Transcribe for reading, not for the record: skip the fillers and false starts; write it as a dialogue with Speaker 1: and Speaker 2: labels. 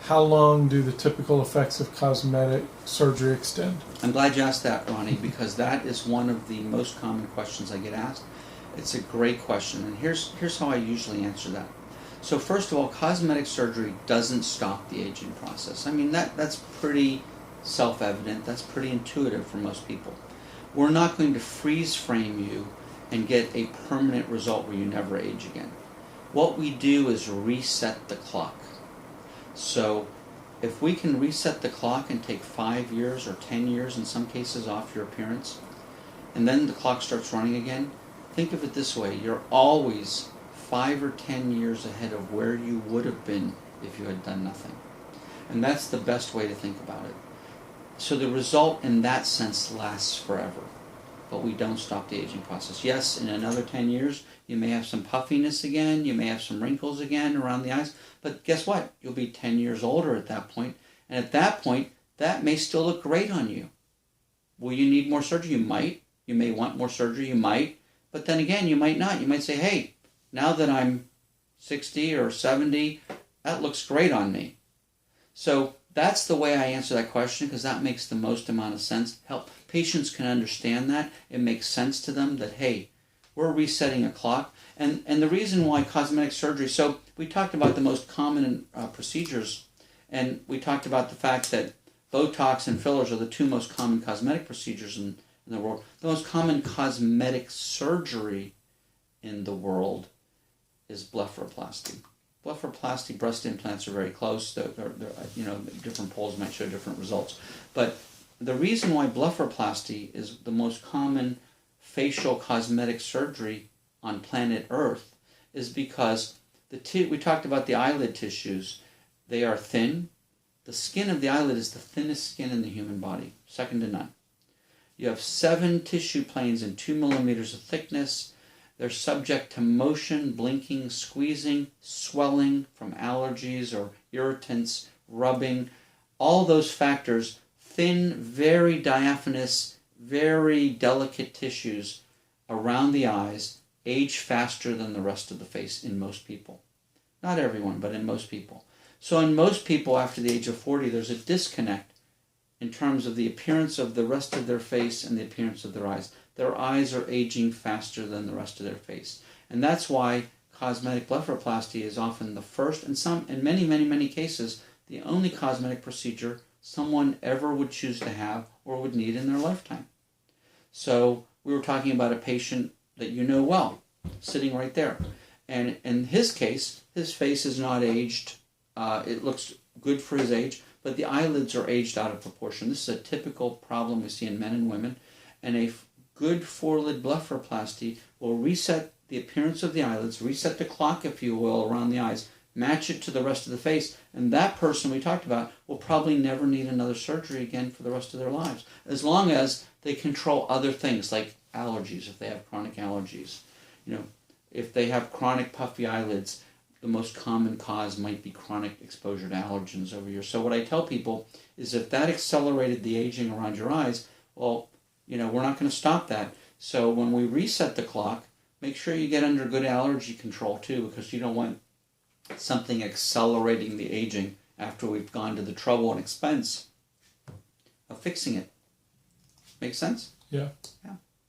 Speaker 1: how long do the typical effects of cosmetic surgery extend?
Speaker 2: I'm glad you asked that, Ronnie, because that is one of the most common questions I get asked. It's a great question, and here's how I usually answer that. So first of all, cosmetic surgery doesn't stop the aging process. I mean, that's pretty self-evident. That's pretty intuitive for most people. We're not going to freeze frame you and get a permanent result where you never age again. What we do is reset the clock. So if we can reset the clock and take 5 years or 10 years in some cases off your appearance, and then the clock starts running again, think of it this way: you're always 5 or 10 years ahead of where you would have been if you had done nothing. And that's the best way to think about it. So the result in that sense lasts forever, but we don't stop the aging process. Yes, in another 10 years, you may have some puffiness again, you may have some wrinkles again around the eyes, but guess what? You'll be 10 years older at that point, and at that point, that may still look great on you. Will you need more surgery? You might. You may want more surgery, you might, but then again, you might not. You might say, hey, now that I'm 60 or 70, that looks great on me. So that's the way I answer that question, because that makes the most amount of sense. Patients can understand that. It makes sense to them that, hey, we're resetting a clock. And the reason why cosmetic surgery, so we talked about the most common procedures, and we talked about the fact that Botox and fillers are the two most common cosmetic procedures in the world. The most common cosmetic surgery in the world is blepharoplasty. Blepharoplasty, breast implants are very close. They're, different polls might show different results. But the reason why blepharoplasty is the most common facial cosmetic surgery on planet Earth is because we talked about the eyelid tissues. They are thin. The skin of the eyelid is the thinnest skin in the human body, second to none. You have 7 tissue planes and 2 millimeters of thickness. They're subject to motion, blinking, squeezing, swelling from allergies or irritants, rubbing, all those factors. Thin, very diaphanous, very delicate tissues around the eyes age faster than the rest of the face in most people. Not everyone, but in most people. So in most people after the age of 40, there's a disconnect in terms of the appearance of the rest of their face and the appearance of their eyes. Their eyes are aging faster than the rest of their face. And that's why cosmetic blepharoplasty is often the first, and in many cases, the only cosmetic procedure someone ever would choose to have or would need in their lifetime. So we were talking about a patient that you know well, sitting right there. And in his case, his face is not aged. It looks good for his age, but the eyelids are aged out of proportion. This is a typical problem we see in men and women. And a good 4-lid blepharoplasty will reset the appearance of the eyelids, reset the clock, if you will, around the eyes, match it to the rest of the face, and that person we talked about will probably never need another surgery again for the rest of their lives, as long as they control other things like allergies, if they have chronic allergies. If they have chronic puffy eyelids, the most common cause might be chronic exposure to allergens over years. So what I tell people is if that accelerated the aging around your eyes, well, we're not going to stop that. So when we reset the clock, make sure you get under good allergy control too, because you don't want something accelerating the aging after we've gone to the trouble and expense of fixing it. Make sense?
Speaker 1: Yeah.
Speaker 2: Yeah.